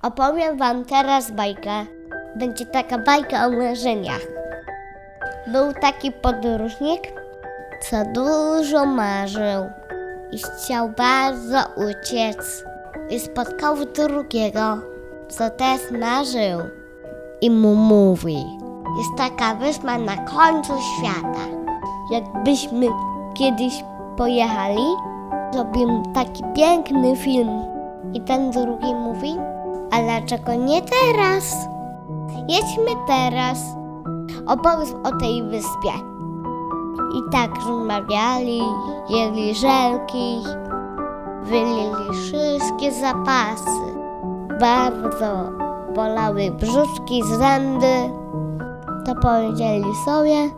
Opowiem wam teraz bajkę. Będzie taka bajka o marzeniach. Był taki podróżnik, co dużo marzył i chciał bardzo uciec. I spotkał drugiego, co też marzył. I mu mówi: jest taka wyspa na końcu świata. Jakbyśmy kiedyś pojechali, zrobimy taki piękny film. I ten drugi mówi: a dlaczego nie teraz? Jedźmy teraz. Opowiedz o tej wyspie. I tak rozmawiali, jedli żelki, wylili wszystkie zapasy. Bardzo bolały brzuszki, zęby. To powiedzieli sobie,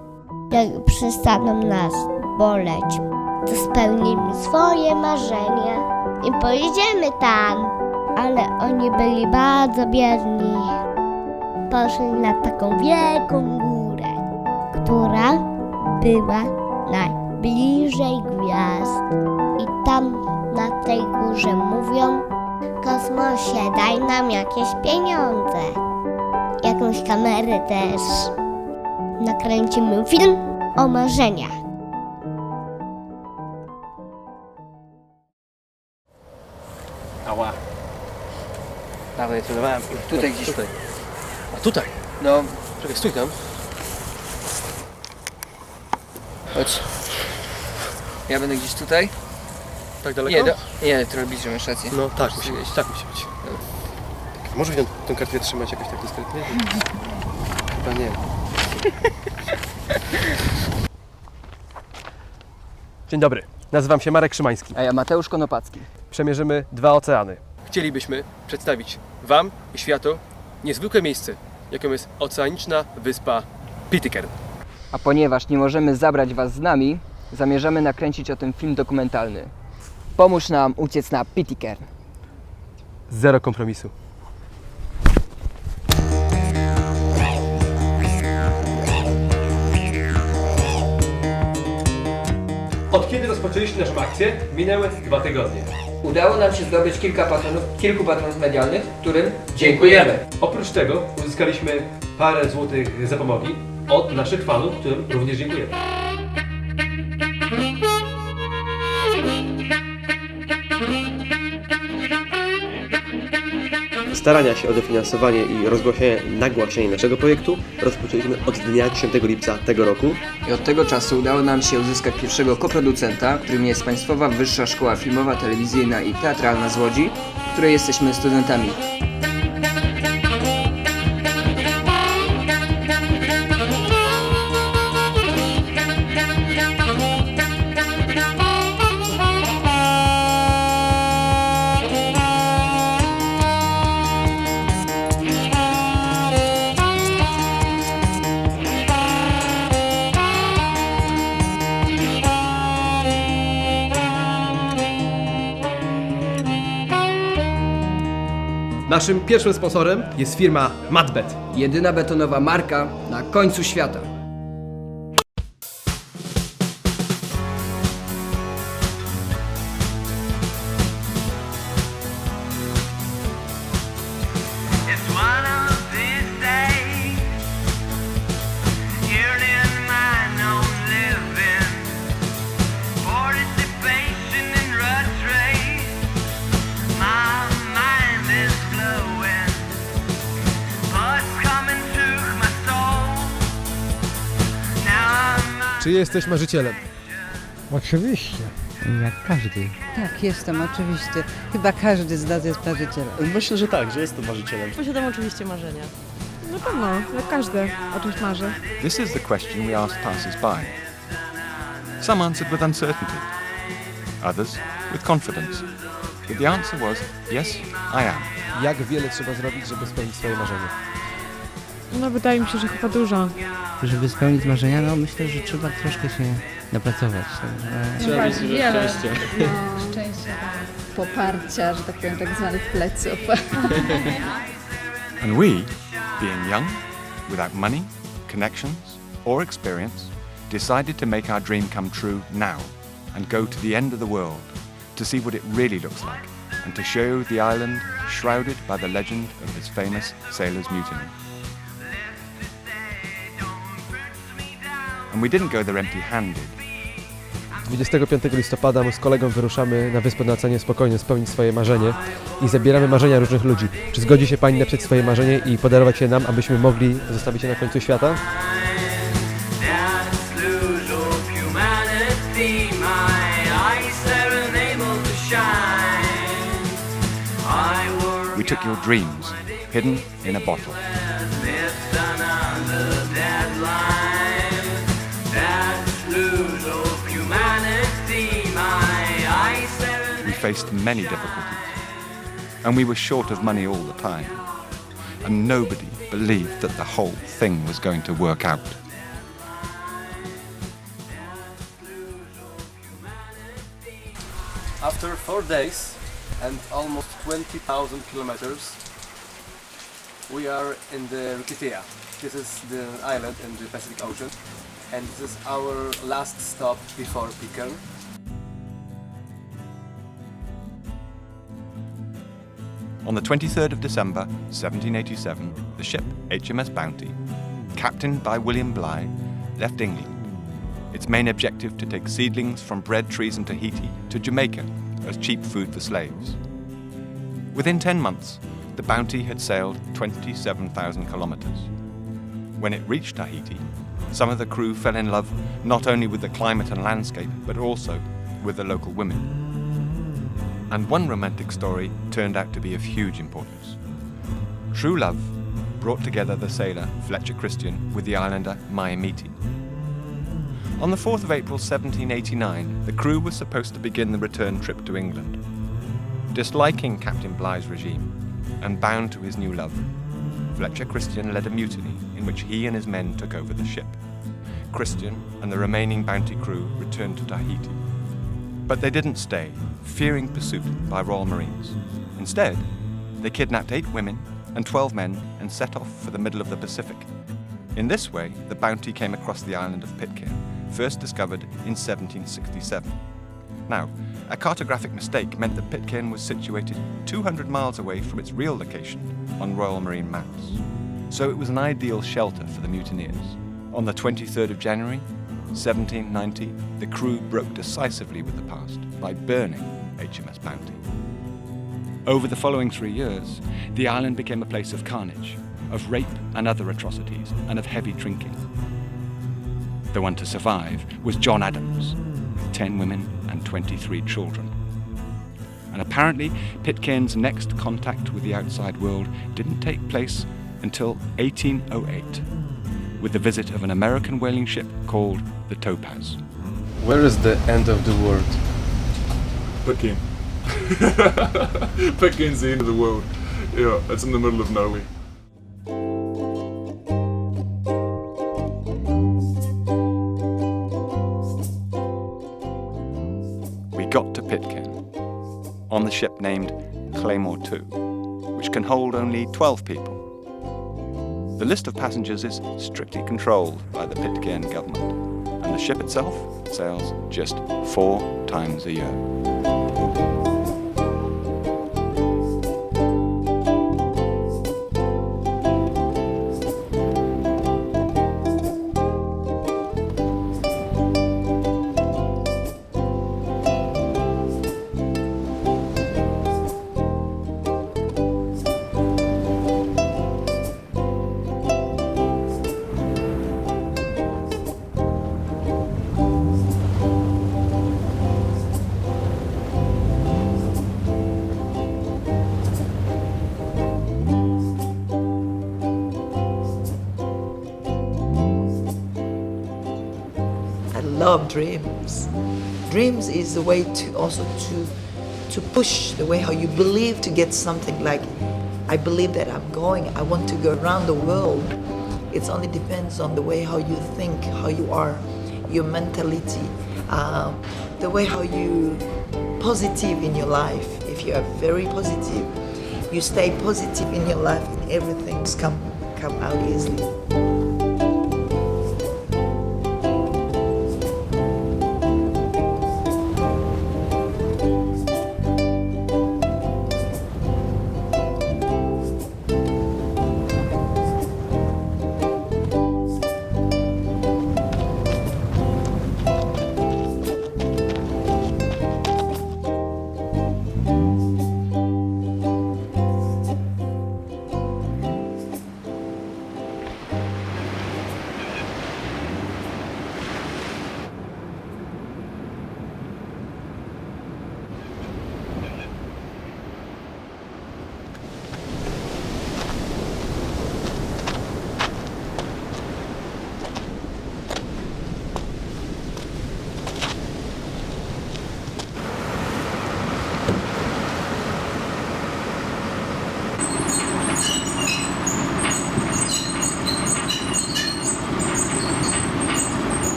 jak przestaną nas boleć, to spełnimy swoje marzenia i pojedziemy tam. Ale oni byli bardzo biedni. Poszli na taką wielką górę, która była najbliżej gwiazd. I tam na tej górze mówią: kosmosie, daj nam jakieś pieniądze. Jakąś kamerę też. Nakręcimy film o marzeniach. Ała. Dawaj, celowałem. Tutaj gdzieś. Tutaj. A tutaj? No, Czekaj, stój tam. chodź. Ja będę gdzieś tutaj. Tak daleko? Nie, trochę bliżej, masz rację. No tak, musi być. Tak musi być. Tak, może tę kartę trzymać jakoś tak dyskretnie? Chyba nie. Dzień dobry, nazywam się Marek Szymański. A ja Mateusz Konopacki. Przemierzymy 2 oceany. Chcielibyśmy przedstawić Wam i światu niezwykłe miejsce, jaką jest oceaniczna wyspa Pitcairn. A ponieważ nie możemy zabrać was z nami, zamierzamy nakręcić o tym film dokumentalny. Pomóż nam uciec na Pitcairn. Zero kompromisu. Od kiedy rozpoczęliśmy naszą akcję, minęły 2 tygodnie. Udało nam się zdobyć kilku patronów medialnych, którym dziękujemy. Oprócz tego uzyskaliśmy parę złotych zapomogi od naszych fanów, którym również dziękujemy. Starania się o dofinansowanie i nagłaśnienie naszego projektu rozpoczęliśmy od dnia 10 lipca tego roku. I od tego czasu udało nam się uzyskać pierwszego koproducenta, którym jest Państwowa Wyższa Szkoła Filmowa, Telewizyjna i Teatralna z Łodzi, w której jesteśmy studentami. Naszym pierwszym sponsorem jest firma Matbet. Jedyna betonowa marka na końcu świata. Czy jesteś marzycielem? Oczywiście. Jak każdy. Tak, jestem, oczywiście. Chyba każdy z nas jest marzycielem. Myślę, że tak, że jestem marzycielem. Posiadam oczywiście marzenia. Na pewno, jak każdy o czymś marzy. This is the question we asked passers-by. Some answered with uncertainty, others with confidence. But the answer was, yes, I am. Jak wiele trzeba zrobić, żeby spełnić swoje marzenie? No wydaje mi się, że chyba dużo. Żeby spełnić marzenia, no myślę, że trzeba troszkę się napracować. Trzeba mieć wiele. Szczęścia, poparcia, że tak powiem, tak zwanych pleców. And we, being young, without money, connections or experience, decided to make our dream come true now and go to the end of the world to see what it really looks like and to show the island shrouded by the legend of his famous sailors' mutiny. And we didn't go there empty-handed. 25 listopada my z kolegą wyruszamy na wyspę na Oceanie spokojnie spełnić swoje marzenie i zabieramy marzenia różnych ludzi. Czy zgodzi się Pani napisać swoje marzenie i podarować je nam, abyśmy mogli zostawić je na końcu świata? We took your dreams, hidden in a bottle. We faced many difficulties, and we were short of money all the time, and nobody believed that the whole thing was going to work out. After 4 days and almost 20,000 kilometers, we are in the Rikitea. This is the island in the Pacific Ocean, and this is our last stop before Pitcairn. On the 23rd of December, 1787, the ship HMS Bounty, captained by William Bligh, left England. Its main objective to take seedlings from bread trees in Tahiti to Jamaica as cheap food for slaves. Within 10 months, the Bounty had sailed 27,000 kilometers. When it reached Tahiti, some of the crew fell in love not only with the climate and landscape, but also with the local women. And one romantic story turned out to be of huge importance. True love brought together the sailor Fletcher Christian with the islander Miamiti. On the 4th of April 1789, the crew was supposed to begin the return trip to England. Disliking Captain Bligh's regime and bound to his new love, Fletcher Christian led a mutiny in which he and his men took over the ship. Christian and the remaining Bounty crew returned to Tahiti. But they didn't stay, fearing pursuit by Royal Marines. Instead, they kidnapped 8 women and 12 men and set off for the middle of the Pacific. In this way, the Bounty came across the island of Pitcairn, first discovered in 1767. Now, a cartographic mistake meant that Pitcairn was situated 200 miles away from its real location on Royal Marine maps. So it was an ideal shelter for the mutineers. On the 23rd of January, 1790, the crew broke decisively with the past by burning HMS Bounty. Over the following 3 years, the island became a place of carnage, of rape and other atrocities, and of heavy drinking. The one to survive was John Adams, with 10 women and 23 children. And apparently, Pitcairn's next contact with the outside world didn't take place until 1808, with the visit of an American whaling ship called the Topaz. Where is the end of the world? Pitcairn. Pitcairn's the end of the world. Yeah, it's in the middle of nowhere. We got to Pitcairn on the ship named Claymore 2, which can hold only 12 people. The list of passengers is strictly controlled by the Pitcairn government, and the ship itself sails just 4 times a year. Love dreams. Dreams is the way to also to push the way how you believe to get something. Like, I believe that I want to go around the world. It only depends on the way how you think, how you are, your mentality, the way how you positive in your life. If you are very positive, you stay positive in your life, and everything's come out easily.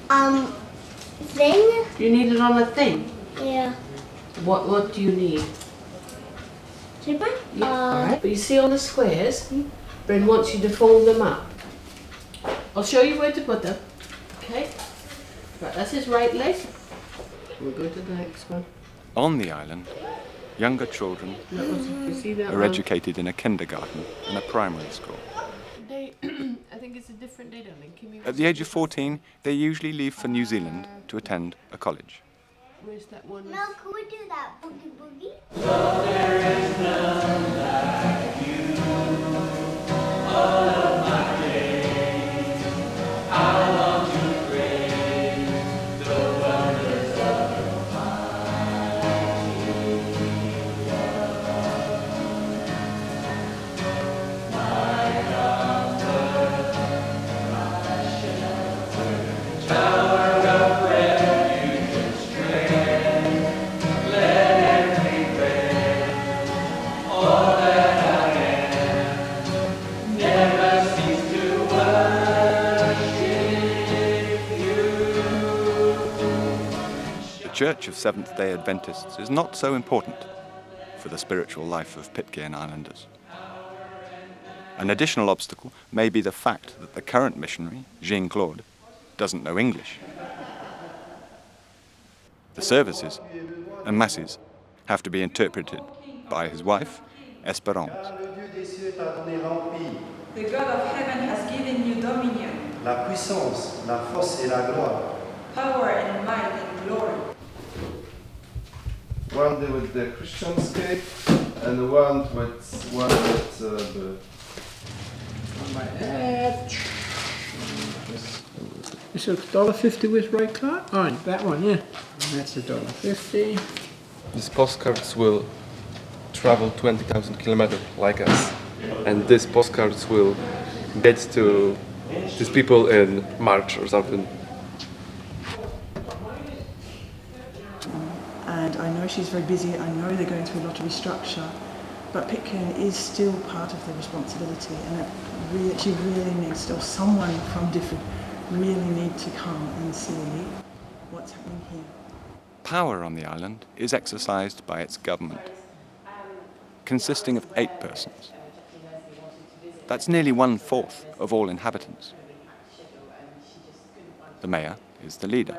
Thing? You need it on a thing? Yeah. What do you need? Zipper? Alright, but you see on the squares, Bryn wants you to fold them up. I'll show you where to put them. Okay? Right, that's his right leg. We'll go to the next one. On the island, younger children You see that are one? educated in a kindergarten and a primary school. I think it's a different day, darling. Can we... At the age of 14, they usually leave for New Zealand to attend a college. Where's that one? No, can we do that boogie boogie? The Church of Seventh-day Adventists is not so important for the spiritual life of Pitcairn Islanders. An additional obstacle may be the fact that the current missionary, Jean-Claude, doesn't know English. The services and masses have to be interpreted by his wife, Esperance. The God of heaven has given you dominion, La puissance, la force et la gloire. power and might and glory. One day with the Christian scape and one with the It's $1.50 with Ray Clark? Oh, that one, yeah. And that's $1.50. These postcards will travel 20,000 kilometers like us. And these postcards will get to these people in March or something. And I know she's very busy, I know they're going through a lot of restructure, but Pitcairn is still part of the responsibility, and she really needs to, or someone from different really need to come and see what's happening here. Power on the island is exercised by its government, consisting of 8 persons. That's nearly 1/4 of all inhabitants. The mayor is the leader.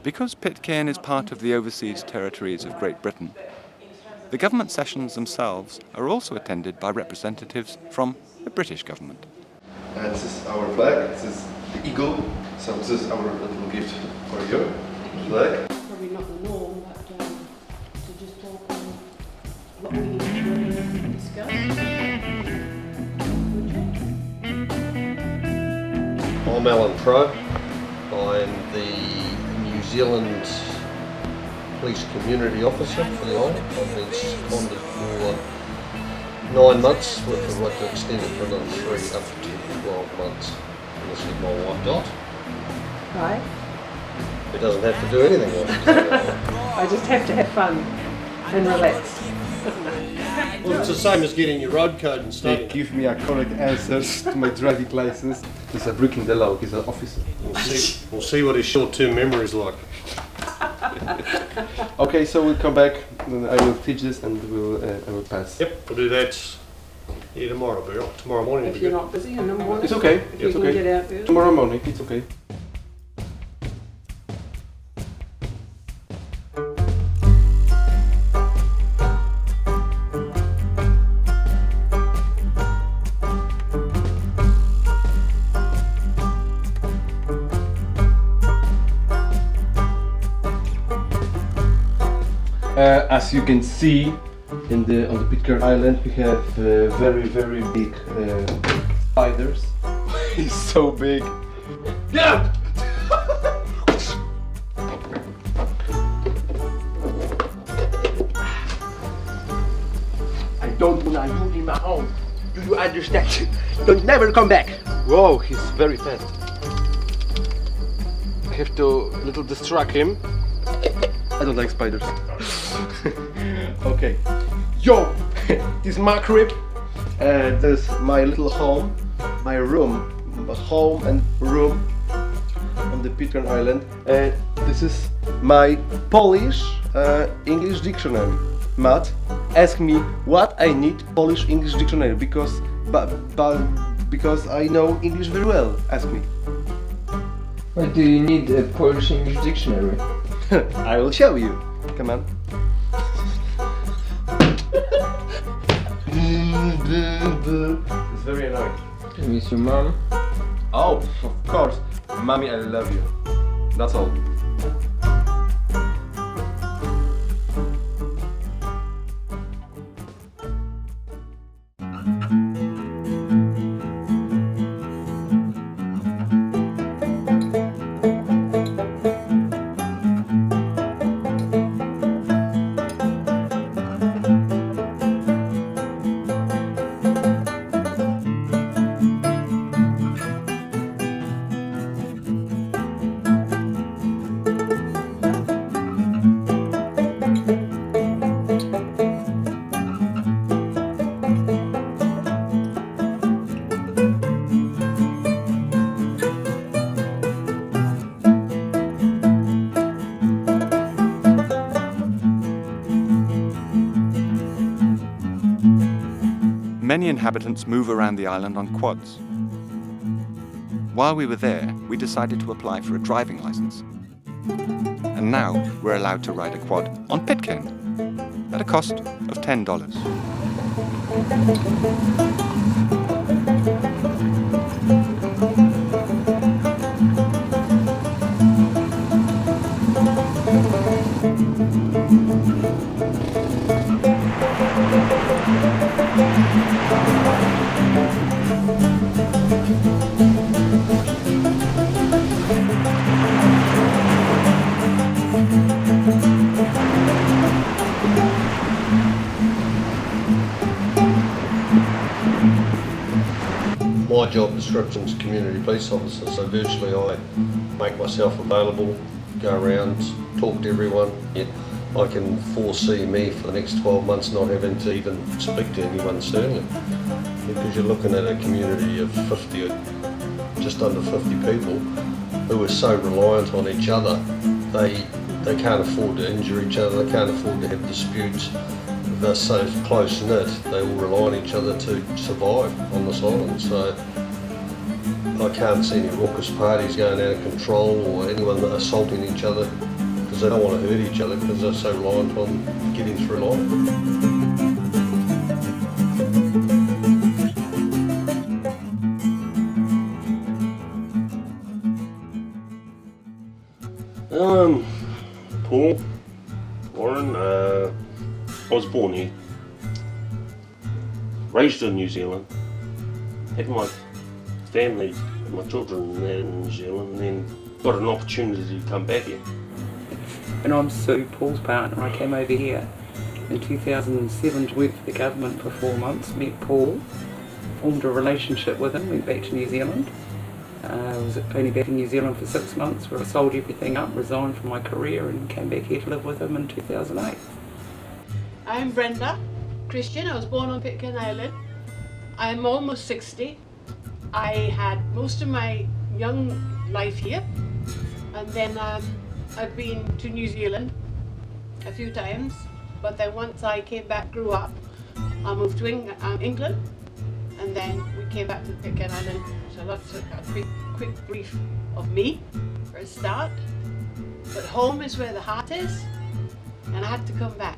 Because Pitcairn is part of the overseas territories of Great Britain, the government sessions themselves are also attended by representatives from the British government. And this is our flag, this is the eagle, so this is our little gift for you, flag. Probably not the norm, but to just talk on what we need to discuss. I'm Alan Pro. I'm the New Zealand Police Community Officer for the island. I've been seconded for 9 months with the right to extend it for another 3 up to 12 months. Unless if my wife died. Right. It doesn't have to do anything like that. I just have to have fun and relax. Well, it's the same as getting your road code and stuff. They give me a correct answers to my driving license. He's a breaking the law, he's an officer. We'll see what his short-term memory is like. Okay, so we'll come back, and I will teach this and I will pass. Yep, we'll do that here tomorrow, Beryl. Tomorrow morning. If you're not busy in the morning. It's okay, If you it's can okay. get out there. Tomorrow morning, it's okay. As you can see, on the Pitcairn Island, we have very big spiders. It's so big. Yeah. I don't want to use my own. Do you understand? Don't never come back. Whoa, he's very fast. I have to little distract him. I don't like spiders. Okay. Yo, this is my crib. This is my little home, my room, home and room. the Pitcairn Island. This is my Polish English dictionary. Matt asked me what I need Polish English dictionary because I know English very well. Ask me. Why do you need a Polish English dictionary? I will show you. Come on. It's very annoying. I miss your mom. Oh, of course. Mommy, I love you. That's all. Many inhabitants move around the island on quads. While we were there, we decided to apply for a driving license. And now we're allowed to ride a quad on Pitcairn at a cost of $10. My job description is community police officer, so virtually I make myself available, go around, talk to everyone. I can foresee me for the next 12 months not having to even speak to anyone, certainly, because you're looking at a community of 50, just under 50 people who are so reliant on each other. They can't afford to injure each other, they can't afford to have disputes. They're so close-knit, they all rely on each other to survive on this island. So I can't see any raucous parties going out of control or anyone assaulting each other because they don't want to hurt each other because they're so reliant on getting through life. Paul, Warren, I was born here, raised in New Zealand, had my family, my children in New Zealand, and then got an opportunity to come back here. And I'm Sue, Paul's partner. I came over here in 2007 to work for the government for 4 months, met Paul, formed a relationship with him, went back to New Zealand. I was only back in New Zealand for 6 months where I sold everything up, resigned from my career and came back here to live with him in 2008. I'm Brenda Christian. I was born on Pitcairn Island. I'm almost 60. I had most of my young life here, and then I've been to New Zealand a few times, but then once I came back, grew up, I moved to England, and then we came back to Pitcairn Island. So that's a quick brief of me for a start. But home is where the heart is, and I had to come back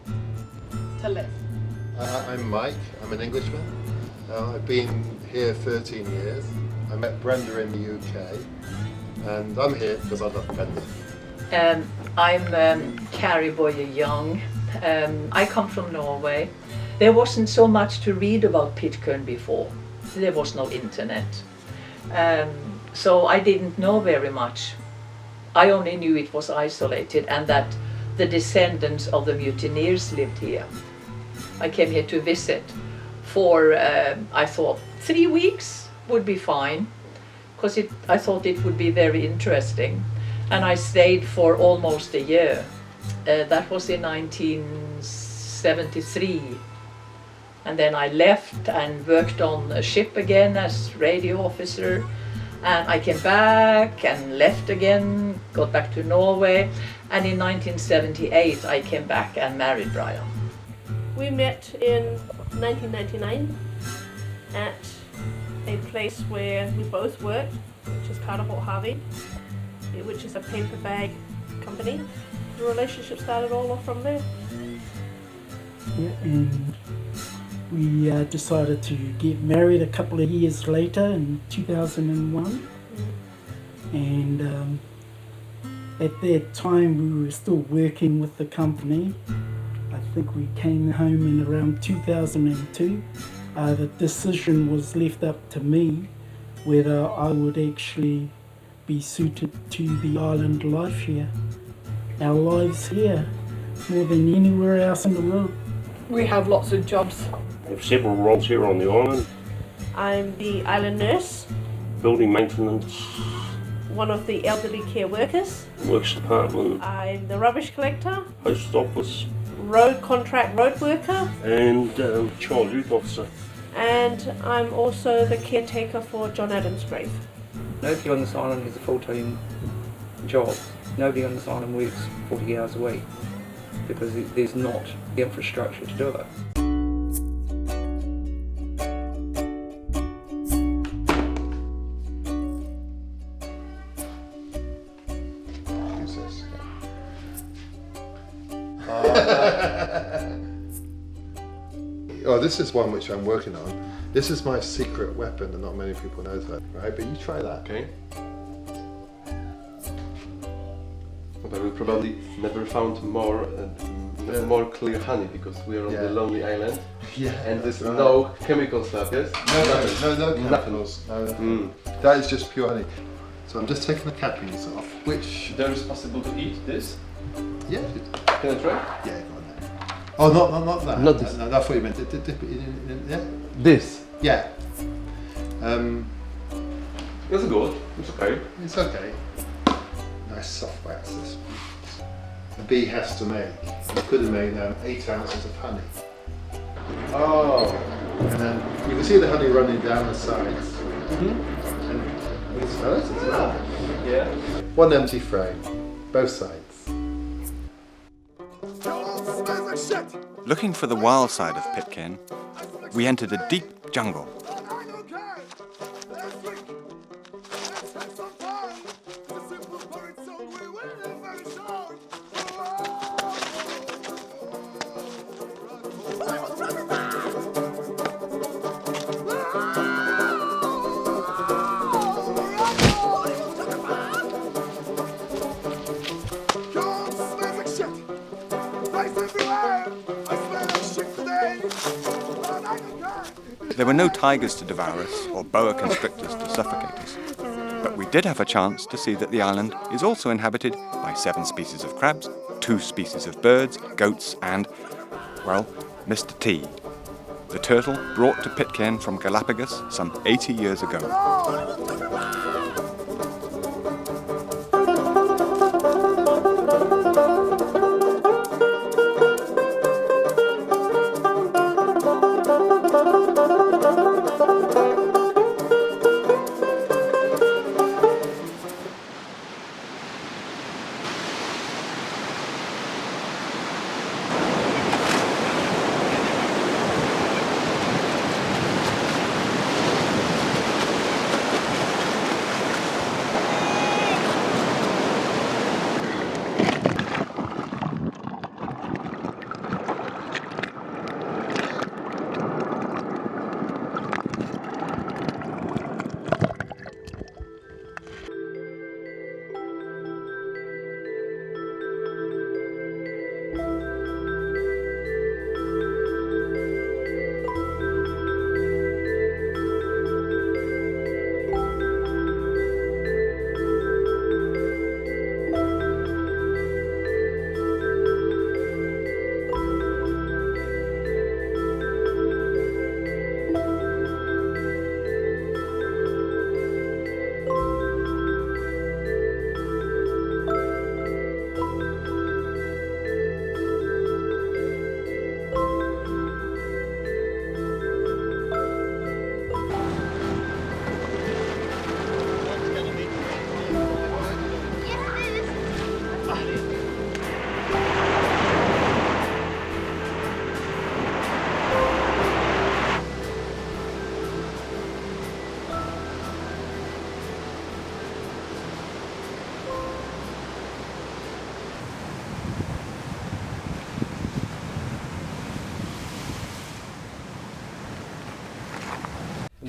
to live. I'm Mike, I'm an Englishman. I've been here 13 years. I met Brenda in the UK, and I'm here because I love Brenda. I'm Carrie Boye Young. I come from Norway. There wasn't so much to read about Pitcairn before. There was no internet. So I didn't know very much. I only knew it was isolated and that the descendants of the mutineers lived here. I came here to visit for, I thought, 3 weeks would be fine, because I thought it would be very interesting. And I stayed for almost a year. That was in 1973. And then I left and worked on a ship again as radio officer. And I came back and left again, got back to Norway, and in 1978 I came back and married Brian. We met in 1999 at a place where we both worked, which is Carter Holt Harvey, which is a paper bag company. The relationship started all off from there. Yeah, and we decided to get married a couple of years later in 2001. And at that time we were still working with the company. I think we came home in around 2002. The decision was left up to me whether I would actually be suited to the island life here. Our lives here, more than anywhere else in the world. We have lots of jobs. We have several roles here on the island. I'm the island nurse, Building maintenance, one of the elderly care workers. works department, I'm the rubbish collector, post office, road contract road worker, and child youth officer. and I'm also the caretaker for John Adams' grave. Nobody on this island has a full-time job. Nobody on this island works 40 hours a week because there's not the infrastructure to do it. Oh, this is one which I'm working on. This is my secret weapon, and not many people know that, right? But you try that. Okay. But we probably never found more clear honey because we are on the lonely island. Yeah. And there's right. no chemical stuff, yes? No chemicals. No. That is just pure honey. So I'm just taking the cappings off. Which there is possible to eat this? Yeah. Can I try? Yeah, go on then. Oh, not that. Not this. No, that's what you meant. Dip it in, yeah. This. Yeah. It's good. It's okay. It's okay. Nice soft wax. This a bee has to make. You could have made 8 ounces of honey. Oh. And then you can see the honey running down the sides. Mm-hmm. And you can smell it as well. Yeah. One empty frame, both sides. Looking for the wild side of Pitcairn, we entered a deep jungle. There were no tigers to devour us or boa constrictors to suffocate us, but we did have a chance to see that the island is also inhabited by 7 species of crabs, 2 species of birds, goats and, well, Mr. T, the turtle brought to Pitcairn from Galapagos some 80 years ago.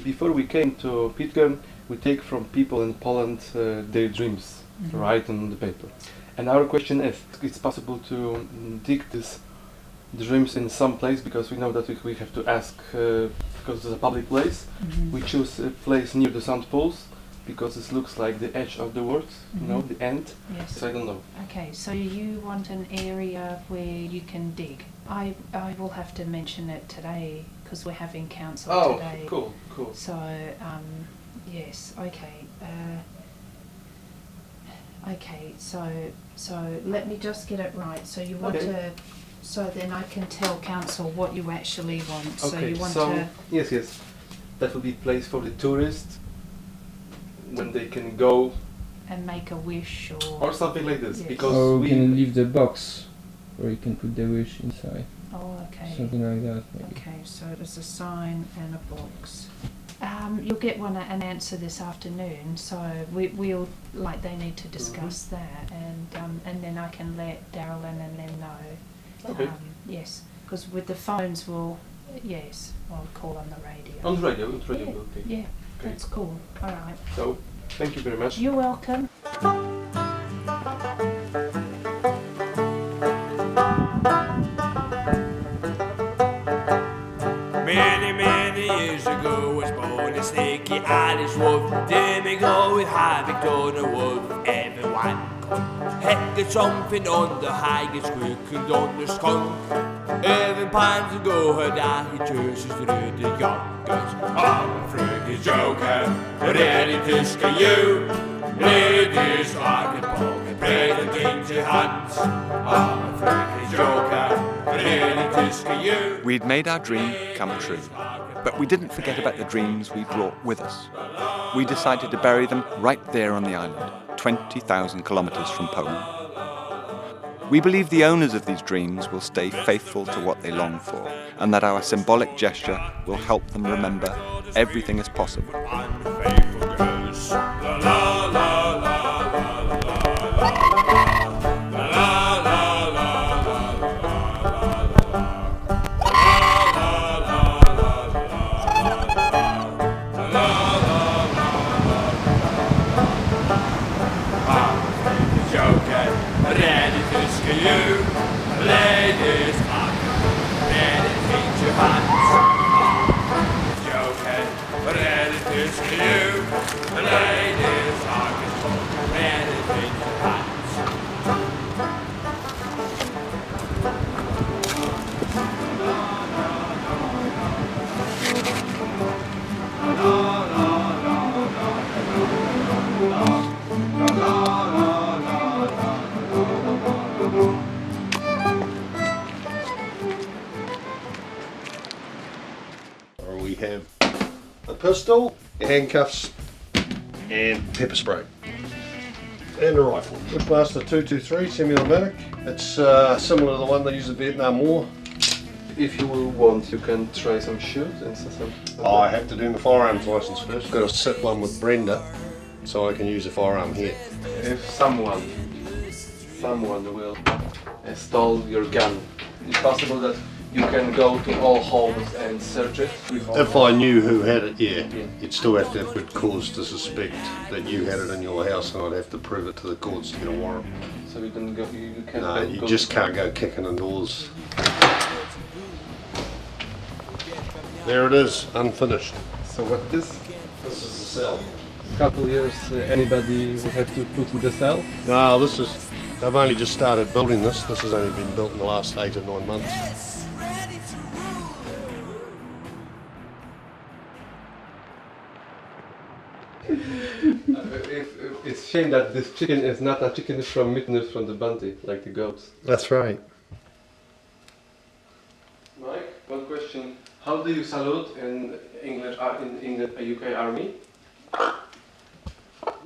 Before we came to Pitcairn, we take from people in Poland their dreams, write on the paper. And our question is, it's possible to dig these dreams in some place, because we know that we have to ask, because it's a public place. We choose a place near the South Poles, because it looks like the edge of the world, you know, the end. Yes. So I don't know. Okay, so you want an area where you can dig. I will have to mention it today because we're having council today. Oh, cool. So, yes, okay. Okay, so let me just get it right. So you want to, so then I can tell council what you actually want. Okay, so you want to. Yes. That will be place for the tourists when they can go and make a wish or something like this. Yes. Because Or we can leave the box where you can put the wish inside. Oh, okay. Something like that, maybe. Okay, so there's a sign and a box. You'll get an answer this afternoon, so we'll they need to discuss that, and then I can let Daryl and them know. Okay. Yes, because with the phones I'll call on the radio. On the radio, Yeah, okay. yeah, Okay. that's cool. All right. So, thank you very much. You're welcome. Many years ago, Osborne and Sticky Alice Wolf. There we go with Havoc on a wolf. Everyone could get something on the high, get squeaking on the skunk. Even Pines and go her down, he chooses through the youngers. I'm a freaky joker, ready to scare you. Ladies like a pocket, play the games your hands. I'm a freaky joker, ready to scare you. We'd made our dream come true, but we didn't forget about the dreams we brought with us. We decided to bury them right there on the island, 20,000 kilometers from Poland. We believe the owners of these dreams will stay faithful to what they long for, and that our symbolic gesture will help them remember everything is possible. We have a pistol, handcuffs, and pepper spray, and a rifle. Bushmaster 223 semi-automatic. It's similar to the one they used in the Vietnam War. If you want, you can try some shoot and some. I have to do my firearms license first. Got to sit one with Brenda, so I can use a firearm here. If someone will stole your gun, it's possible that you can go to all homes and search it. If I knew who had it, yeah. You'd still have to have good cause to suspect that you had it in your house, and I'd have to prove it to the courts to get a warrant. So you can go. You can't. No, you go just can't go kicking in doors. There it is, unfinished. So what is? This is the cell. Couple years, anybody would have to put in the cell? No, this is. I've only just started building this. This has only been built in the last 8 or 9 months. It's a shame that this chicken is not a chicken from the Bounty, like the goats. That's right. Mike, one question. How do you salute in English in the UK Army?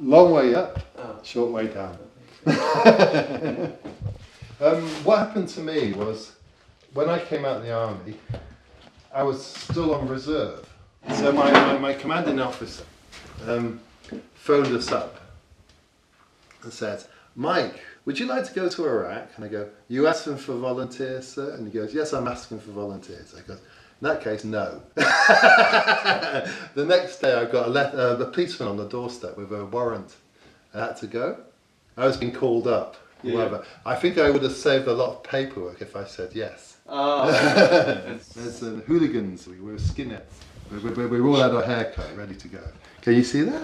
Long way up, Oh. short way down. What happened to me was, when I came out of the army, I was still on reserve. So my commanding officer phoned us up and said, "Mike, would you like to go to Iraq?" And I go, "You asking for volunteers, sir?" And he goes, "Yes, I'm asking for volunteers." I go, In that case, no. The next day I got a policeman on the doorstep with a warrant. I had to go. I was being called up. However, I think I would have saved a lot of paperwork if I said yes. There's hooligans, we were skinheads. We all had our haircut, ready to go. Can you see that?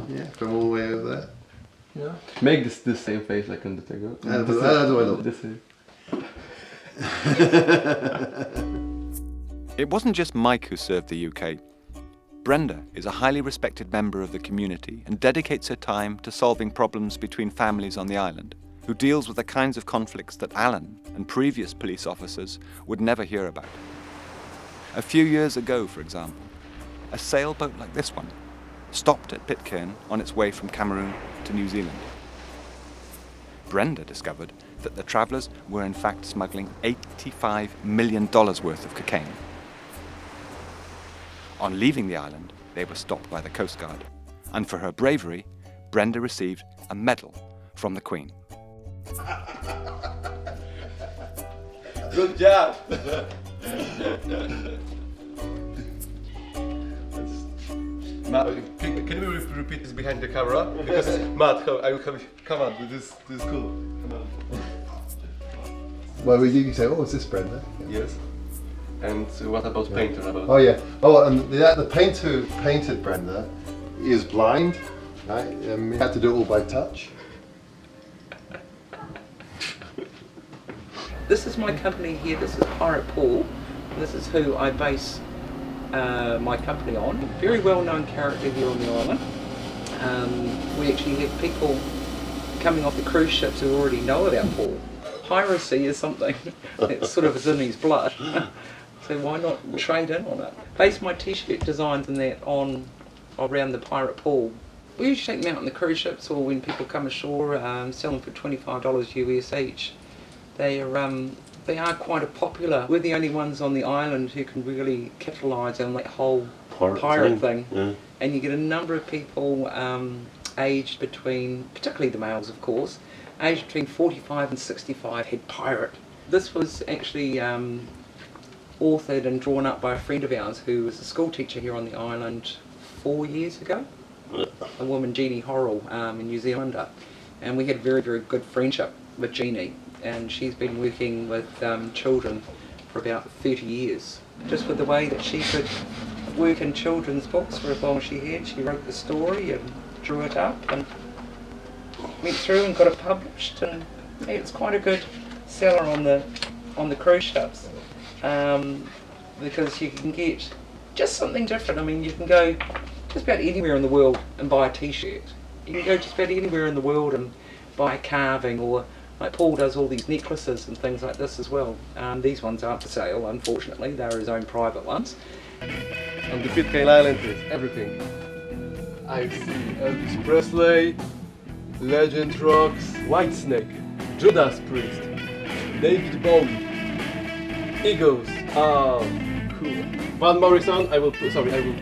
Yeah, from all the way over there. Yeah. Make this same face like on the table. How do I look? The same. It wasn't just Mike who served the UK. Brenda is a highly respected member of the community and dedicates her time to solving problems between families on the island, who deals with the kinds of conflicts that Alan and previous police officers would never hear about. A few years ago, for example, a sailboat like this one stopped at Pitcairn on its way from Cameroon to New Zealand. Brenda discovered that the travellers were in fact smuggling $85 million worth of cocaine. On leaving the island, they were stopped by the Coast Guard, and for her bravery, Brenda received a medal from the Queen. Good job! Matt, can we repeat this behind the camera? Because Matt, come on, this is cool. Come on. Well, you can say, oh, is this Brenda? Yes. And what about painter? Oh yeah. Oh, and the painter who painted Brenda is blind. Right? He had to do it all by touch. This is my company here. This is Pirate Paul. This is who I base my company on. Very well-known character here on the island. We actually have people coming off the cruise ships who already know about Paul. Piracy is something that sort of is in his blood. So why not trade in on it? Base my t-shirt designs and that on around the Pirate Paul. We usually take them out on the cruise ships or when people come ashore, sell them for $25 US each. They are quite popular. We're the only ones on the island who can really capitalise on that whole pirate thing. Yeah. And you get a number of people aged between, particularly the males of course, aged between 45 and 65 head pirate. This was actually authored and drawn up by a friend of ours who was a school teacher here on the island 4 years ago. A woman, Jeannie Horrell, a New Zealander. And we had a very, very good friendship with Jeannie. And she's been working with children for about 30 years. Just with the way that she could work in children's books for as long as she had. She wrote the story and drew it up and went through and got it published. And it's quite a good seller on the cruise ships. Because you can get just something different. I mean, you can go just about anywhere in the world and buy a t-shirt. You can go just about anywhere in the world and buy a carving, or like Paul does all these necklaces and things like this as well. These ones aren't for sale, unfortunately. They're his own private ones. On the Pitcairn Island is everything. I see Elvis Presley, Legend Rocks, Whitesnake, Judas Priest, David Bowie, Eagles. Oh, cool. Van Morrison. I will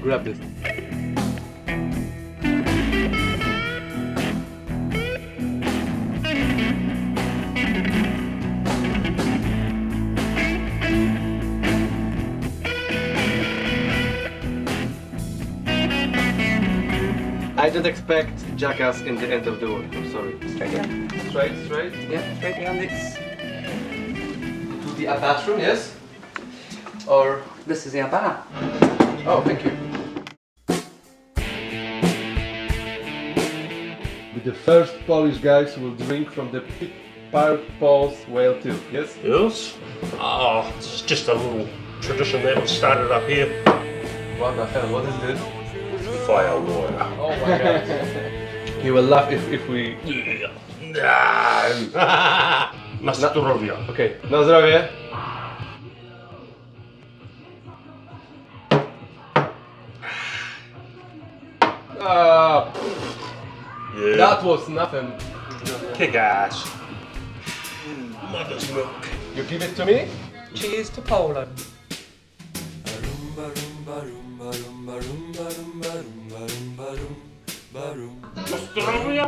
grab this. I don't expect jackass in the end of the world. I'm sorry. Straight down. Straight? Yeah, straight down this. To the bathroom, yes? Or this is our bar. Oh, thank you. With the first Polish guys who will drink from the Pirate Paul's whale too, yes? Yes? Oh, it's just a little tradition that was started up here. What the hell, what is this? Fire water. Oh my god. You will laugh if we... Na zdrowie. Okay, na zdrowie. Yeah. That was nothing. Kick ass. Mother's milk. You give it to me? Cheers to Poland. Zdrowie.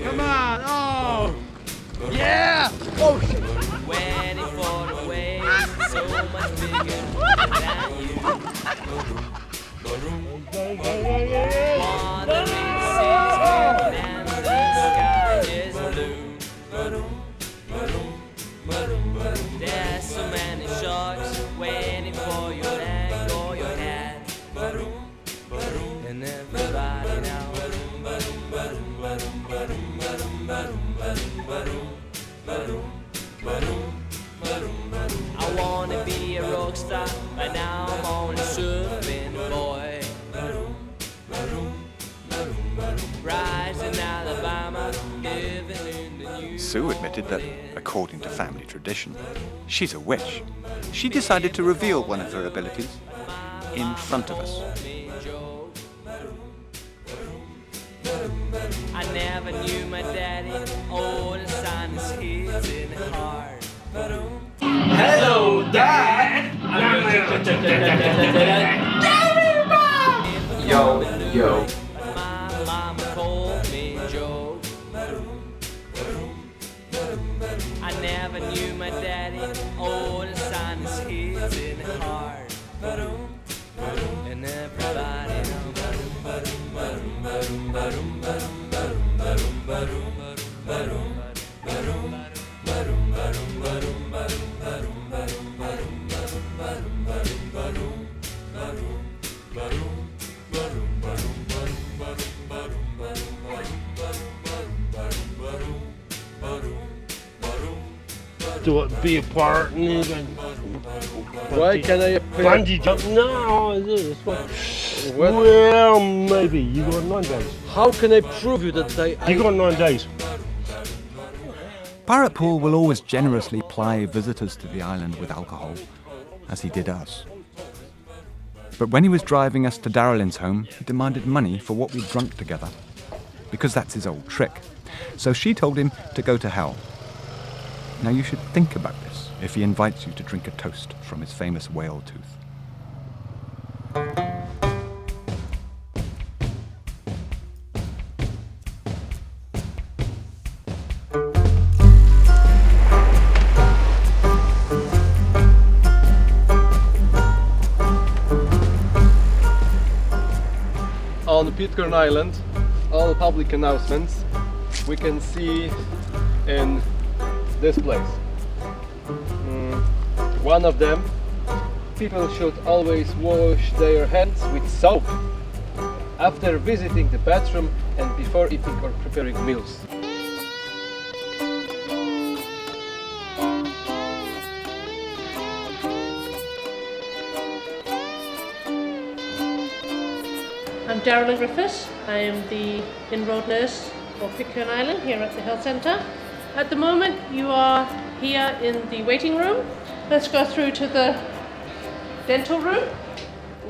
Come on! Oh! Yeah! Oh shit! There's so many sharks waiting for your leg or your hat. And everybody now. I wanna be a rock star, but now I'm only surfing boy. Rise in Alabama, living in the New Sue admitted that, according to family tradition, she's a witch. She decided to reveal one of her abilities in front of us. I never knew my daddy. Oh, the sun is hitting hard. Hello, Dad! Yo, yo. My mama called me Joe. I never knew my daddy. Oh, the sun is hitting hard. And everybody Do it be a part and even. Why can I bungee jump? No, this one. Well, maybe you got 9 days. How can I prove you that You got 9 days. Pirate Paul will always generously ply visitors to the island with alcohol, as he did us. But when he was driving us to Darylyn's home, he demanded money for what we'd drunk together, because that's his old trick. So she told him to go to hell. Now you should think about this if he invites you to drink a toast from his famous whale tooth. On Pitcairn Island, all public announcements we can see in this place. One of them, people should always wash their hands with soap after visiting the bathroom and before eating or preparing meals. I'm Darylyn Griffiths. I am the enrolled nurse for Pitcairn Island here at the health centre. At the moment you are here in the waiting room. Let's go through to the dental room.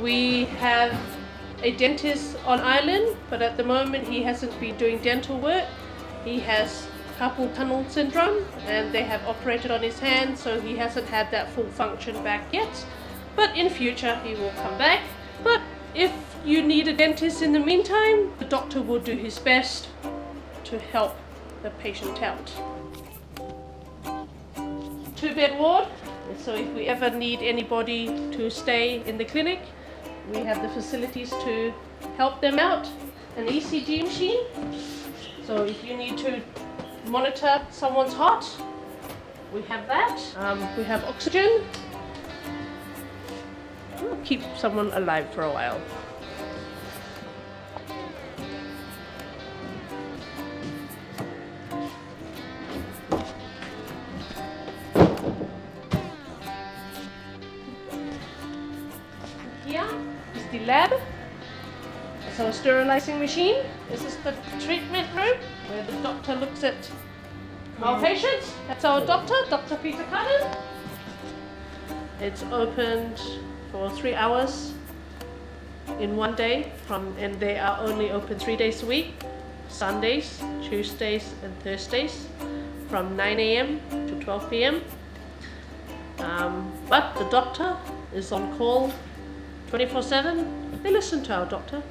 We have a dentist on island, but at the moment he hasn't been doing dental work. He has carpal tunnel syndrome and they have operated on his hand, so he hasn't had that full function back yet. But in future he will come back. But if you need a dentist in the meantime, the doctor will do his best to help the patient out. 2-bed ward, so if we ever need anybody to stay in the clinic, we have the facilities to help them out. An ECG machine, so if you need to monitor someone's heart, we have that. We have oxygen. We'll keep someone alive for a while. Here is the lab. So a sterilizing machine. This is the treatment room where the doctor looks at our patients. That's our doctor, Dr. Peter Cullen. It's opened for 3 hours in one day, and they are only open 3 days a week, Sundays, Tuesdays and Thursdays, from 9 a.m. to 12 p.m. But the doctor is on call 24/7. They listen to our doctor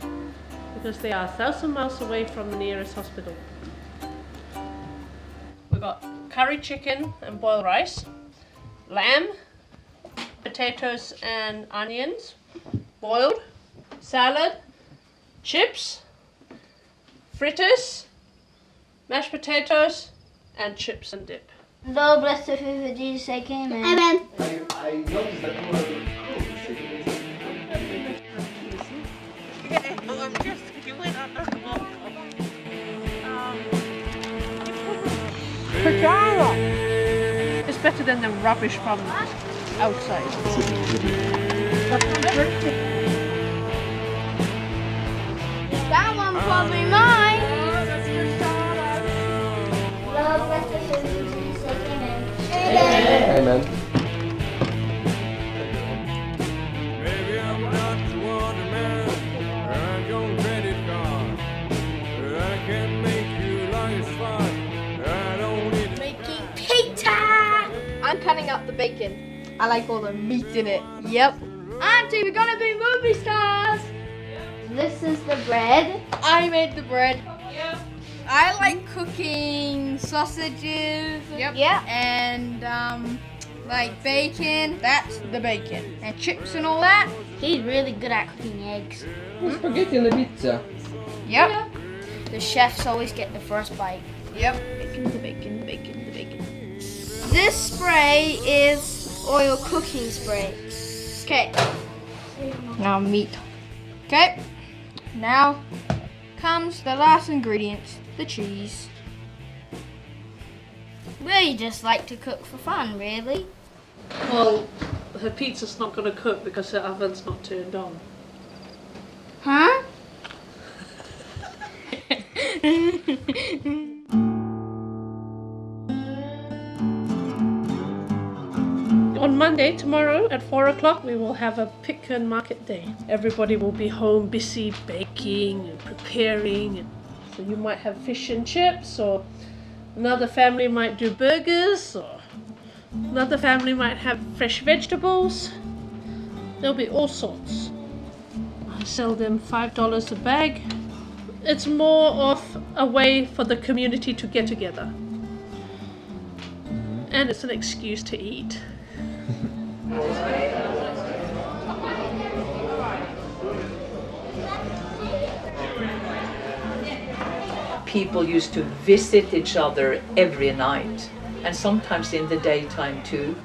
because they are 1,000 miles away from the nearest hospital. We've got curry chicken and boiled rice, lamb, potatoes and onions, boiled, salad, chips, fritters, mashed potatoes, and chips and dip. Lord bless the food for Jesus' sake, amen. Amen. I noticed that one of the I'm just doing It's better than the rubbish from outside. That one probably mine. Lord bless the food for Jesus' sake, amen. Amen. Amen. Making pizza. I'm cutting up the bacon. I like all the meat in it. Yep. Auntie, we're gonna be movie stars. This is the bread. I made the bread. Yep. I like cooking sausages. Yep. Yeah. And like bacon. That's the bacon. And chips and all that. He's really good at cooking eggs. Spaghetti alla pizza. Yep. The chefs always get the first bite. Yep. Bacon, the bacon, the bacon, the bacon. This spray is oil cooking spray. Okay. Now meat. Okay. Now comes the last ingredient, the cheese. We just like to cook for fun, really. Well, her pizza's not going to cook because her oven's not turned on. Huh? On Monday, tomorrow at 4 o'clock, we will have a Pitcairn market day. Everybody will be home busy baking and preparing. So you might have fish and chips, or another family might do burgers, or another family might have fresh vegetables. There'll be all sorts. I sell them $5 a bag. It's more of a way for the community to get together. And it's an excuse to eat. People used to visit each other every night, and sometimes in the daytime too.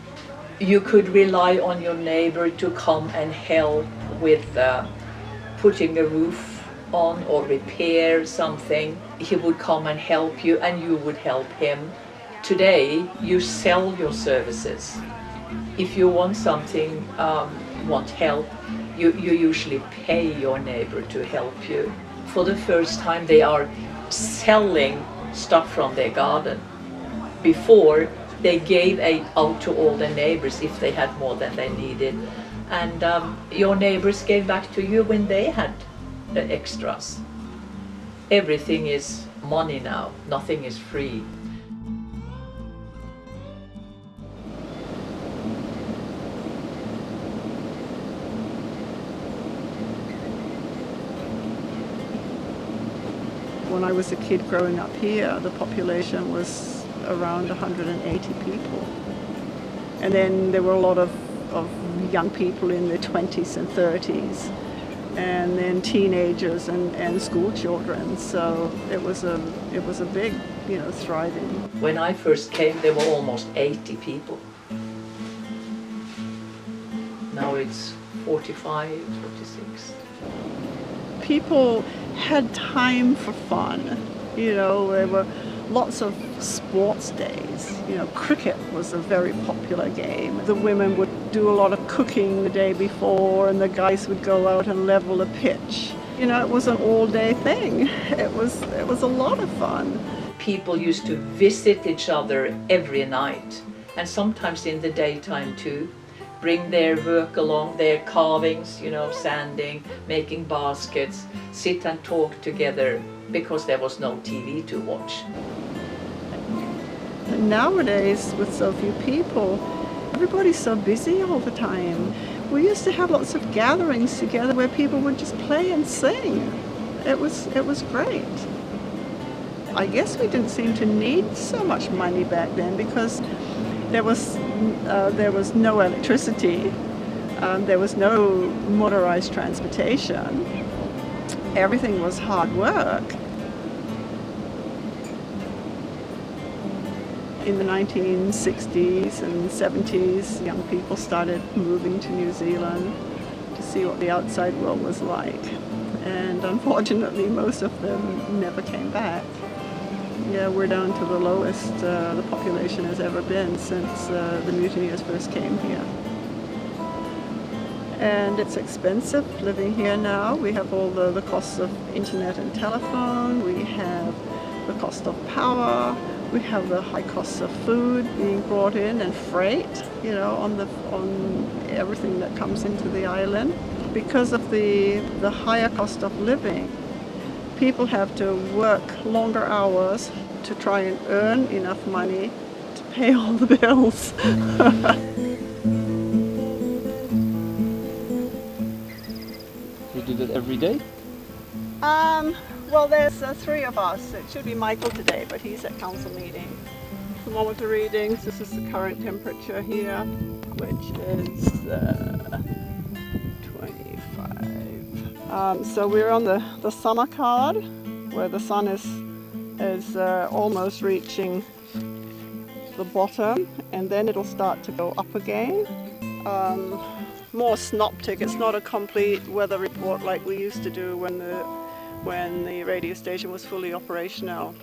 You could rely on your neighbor to come and help with putting a roof on or repair something. He would come and help you, and you would help him. Today, you sell your services. If you want something, want help, you usually pay your neighbor to help you. For the first time, they are selling stuff from their garden. Before, they gave out to all their neighbors if they had more than they needed. And your neighbors gave back to you when they had the extras. Everything is money now, nothing is free. When I was a kid growing up here, the population was around 180 people. And then there were a lot of young people in their 20s and 30s, and then teenagers and school children. So it was a big, thriving. When I first came, there were almost 80 people. Now it's 45, 46. People had time for fun. There were lots of sports days. Cricket was a very popular game. The women would do a lot of cooking the day before, and the guys would go out and level a pitch. It was an all-day thing. It was a lot of fun. People used to visit each other every night, and sometimes in the daytime too. Bring their work along, their carvings, sanding, making baskets, sit and talk together, because there was no TV to watch. Nowadays, with so few people, everybody's so busy all the time. We used to have lots of gatherings together where people would just play and sing. It was great. I guess we didn't seem to need so much money back then because there was no electricity, There was no motorized transportation. Everything was hard work. In the 1960s and 70s, young people started moving to New Zealand to see what the outside world was like. And unfortunately, most of them never came back. Yeah, we're down to the lowest the population has ever been since the mutineers first came here. And it's expensive living here now. We have all the costs of internet and telephone. We have the cost of power. We have the high costs of food being brought in and freight, you know, on everything that comes into the island. Because of the higher cost of living, people have to work longer hours to try and earn enough money to pay all the bills. You do that every day? Well, there's 3 of us. It should be Michael today, but he's at council meeting. Thermometer readings. This is the current temperature here, which is 25. So we're on the summer card, where the sun is almost reaching the bottom, and then it'll start to go up again. More synoptic. It's not a complete weather report like we used to do when the radio station was fully operational.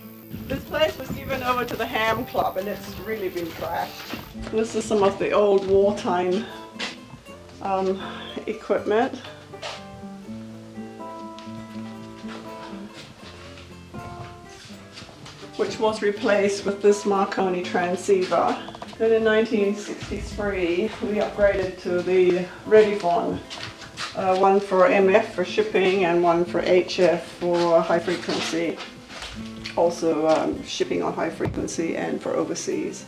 This place was given over to the Ham Club, and it's really been trashed. This is some of the old wartime equipment. Which was replaced with this Marconi transceiver. Then in 1963, we upgraded to the Redifon. One for MF for shipping and one for HF for high frequency. Also shipping on high frequency and for overseas.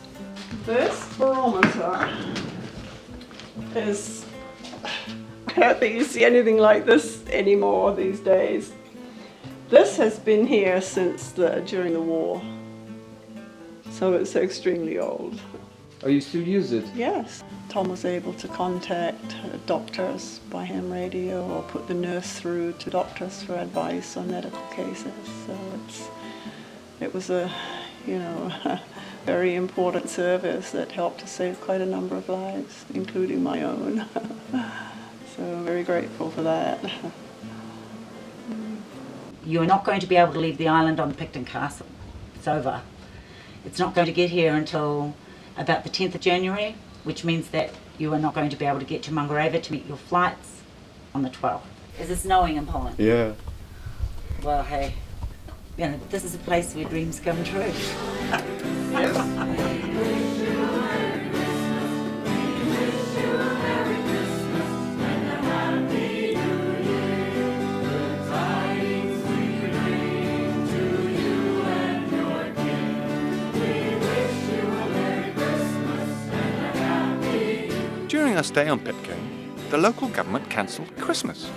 This barometer is, I don't think you see anything like this anymore these days. This has been here since during the war, so it's extremely old. Oh, you still use it? Yes. Tom was able to contact doctors by ham radio or put the nurse through to doctors for advice on medical cases. So it was a very important service that helped to save quite a number of lives, including my own. So I'm very grateful for that. You're not going to be able to leave the island on Pitcairn Castle. It's over. It's not going to get here until about the 10th of January, which means that you are not going to be able to get to Mangareva to meet your flights on the 12th. Is it snowing in Poland? Yeah. Well, hey, this is a place where dreams come true. During our stay on Pitcairn, the local government cancelled Christmas,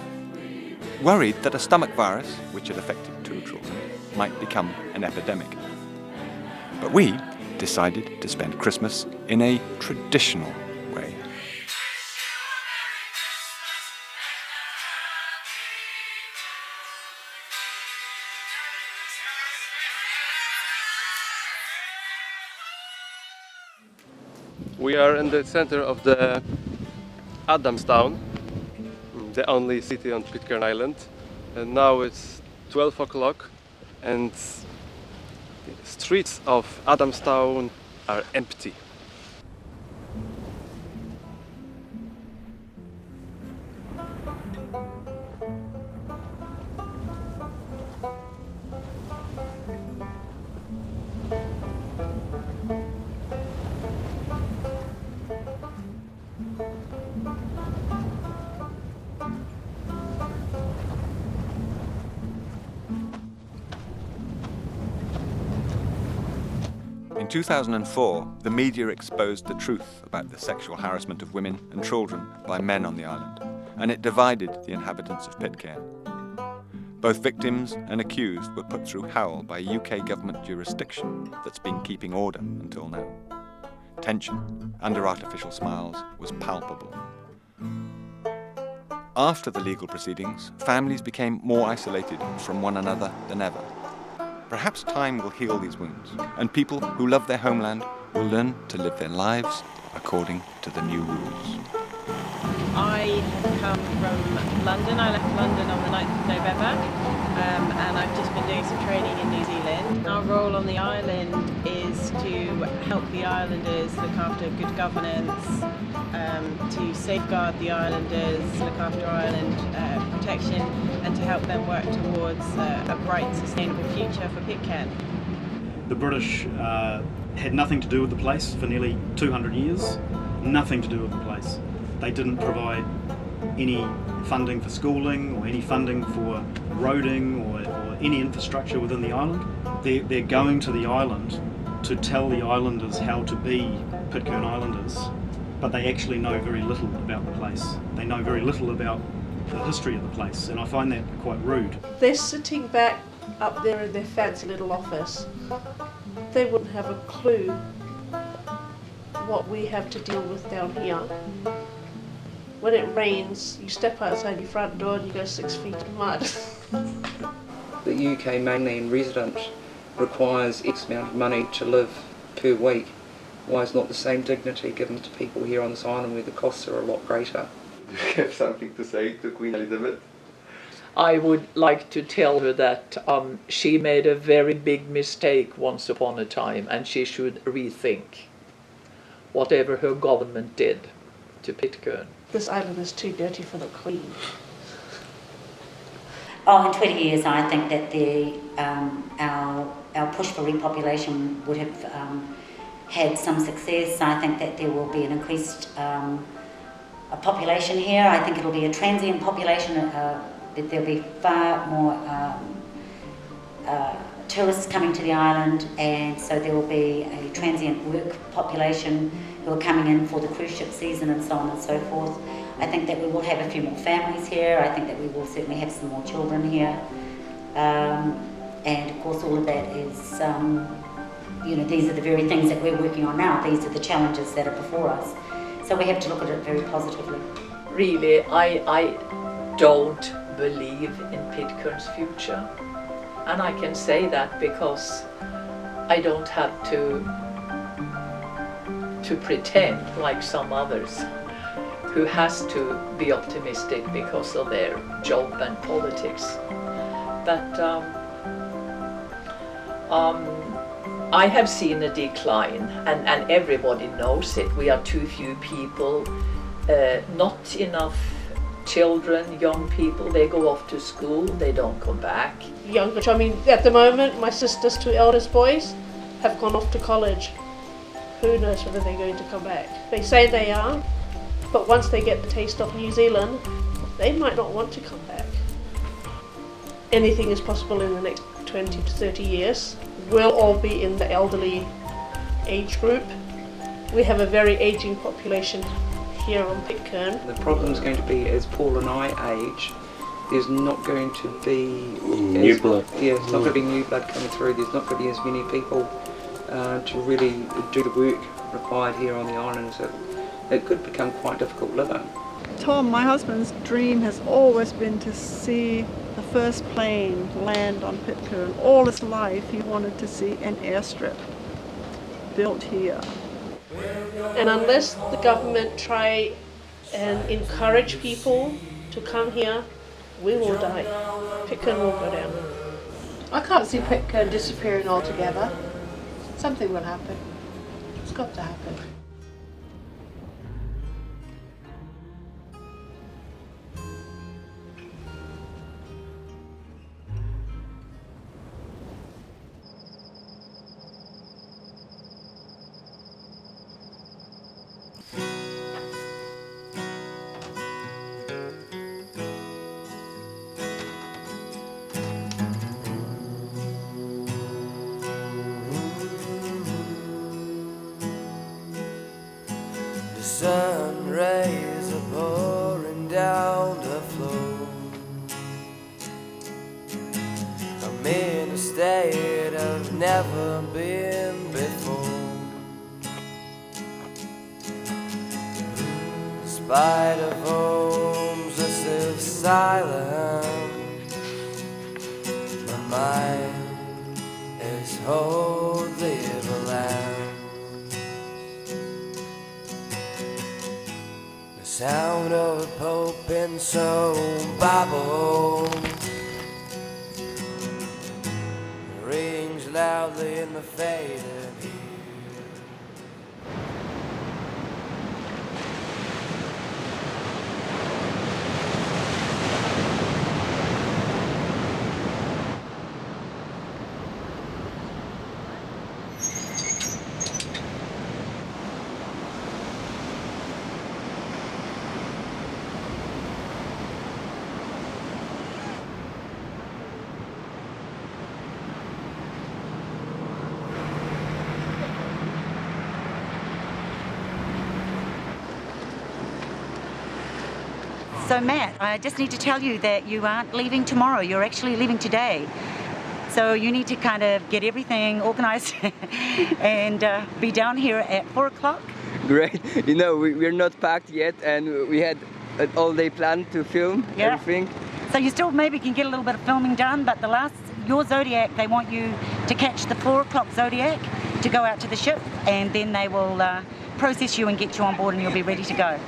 worried that a stomach virus, which had affected 2 children, might become an epidemic. But we decided to spend Christmas in a traditional way. We are in the center of the Adamstown, the only city on Pitcairn Island, and now it's 12 o'clock and the streets of Adamstown are empty. In 2004, the media exposed the truth about the sexual harassment of women and children by men on the island, and it divided the inhabitants of Pitcairn. Both victims and accused were put through hell by UK government jurisdiction that's been keeping order until now. Tension, under artificial smiles, was palpable. After the legal proceedings, families became more isolated from one another than ever. Perhaps time will heal these wounds, and people who love their homeland will learn to live their lives according to the new rules. I have come from London. I left London on the 9th of November, and I've just been doing some training in New Zealand. Our role on the island is to help the islanders look after good governance, to safeguard the islanders, look after island protection, and to help them work towards a bright, sustainable future for Pitcairn. The British had nothing to do with the place for nearly 200 years, nothing to do with the place. They didn't provide any funding for schooling or any funding for roading or any infrastructure within the island. They're going to the island to tell the islanders how to be Pitcairn Islanders, but they actually know very little about the place. They know very little about the history of the place, and I find that quite rude. They're sitting back up there in their fancy little office. They wouldn't have a clue what we have to deal with down here. When it rains, you step outside your front door and you go 6 feet of mud. The UK mainland resident requires X amount of money to live per week. Why is not the same dignity given to people here on this island where the costs are a lot greater? Do you have something to say to Queen Elizabeth? I would like to tell her that she made a very big mistake once upon a time, and she should rethink whatever her government did to Pitcairn. This island is too dirty for the Queen. Oh, in 20 years, I think that our push for repopulation would have had some success. I think that there will be an increased population here. I think it'll be a transient population. That there'll be far more tourists coming to the island, and so there will be a transient work population who are coming in for the cruise ship season and so on and so forth. I think that we will have a few more families here. I think that we will certainly have some more children here. And of course all of that is, these are the very things that we're working on now. These are the challenges that are before us. So we have to look at it very positively. Really, I don't believe in Pitcairn's future. And I can say that because I don't have to pretend like some others who has to be optimistic because of their job and politics. But I have seen a decline, and everybody knows it. We are too few people, not enough children, young people. They go off to school, they don't come back. Younger, I mean, at the moment, my sister's 2 eldest boys have gone off to college. Who knows whether they're going to come back? They say they are, but once they get the taste of New Zealand, they might not want to come back. Anything is possible in the next 20 to 30 years. We'll all be in the elderly age group. We have a very aging population here on Pitcairn. The problem's going to be, as Paul and I age, there's not going to be new blood. Yeah, it's not going to be new blood coming through. There's not going to be as many people to really do the work required here on the island. So it could become quite difficult living. Tom, my husband's dream has always been to see the first plane land on Pitcairn. All his life he wanted to see an airstrip built here. And unless the government try and encourage people to come here, we will die. Pitcairn will go down. I can't see Pitcairn disappearing altogether. Something will happen. It's got to happen. The sun rays are pouring down the floor. I'm in a state I've never been before. In spite of homes I still silent. My mind is wholly blank. The sound of a Pope in some Bible rings loudly in the fading ear. So Matt, I just need to tell you that you aren't leaving tomorrow, you're actually leaving today. So you need to kind of get everything organised and be down here at 4 o'clock. Great. You know, we're not packed yet and we had an all-day plan to film everything. So you still maybe can get a little bit of filming done, but your Zodiac, they want you to catch the 4 o'clock Zodiac to go out to the ship, and then they will process you and get you on board and you'll be ready to go.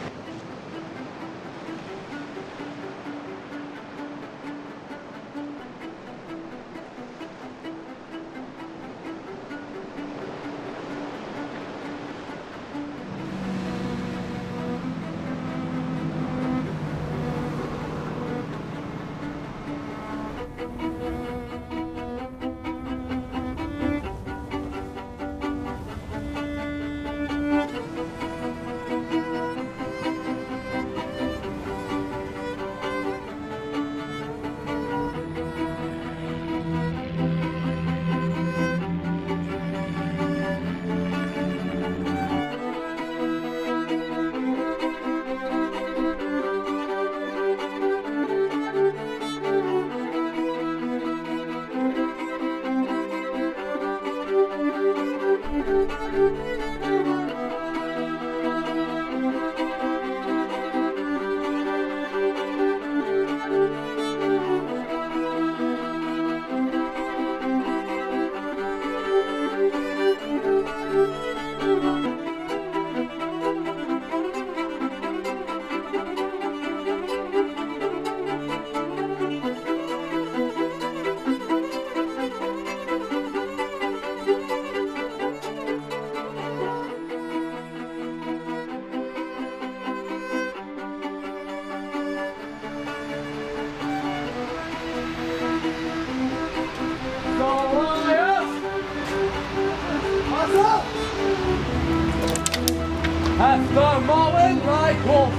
After mowing like wolf.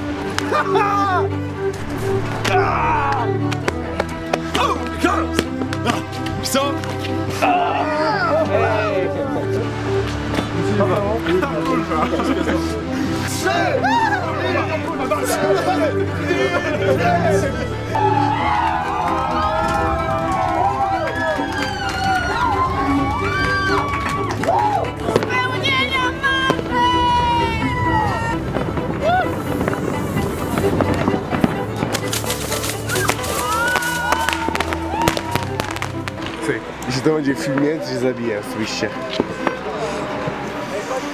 Oh, Carlos! Stop! Jeśli to będzie w filmie, to się zabije oczywiście.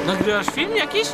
Nagrywasz film jakiś?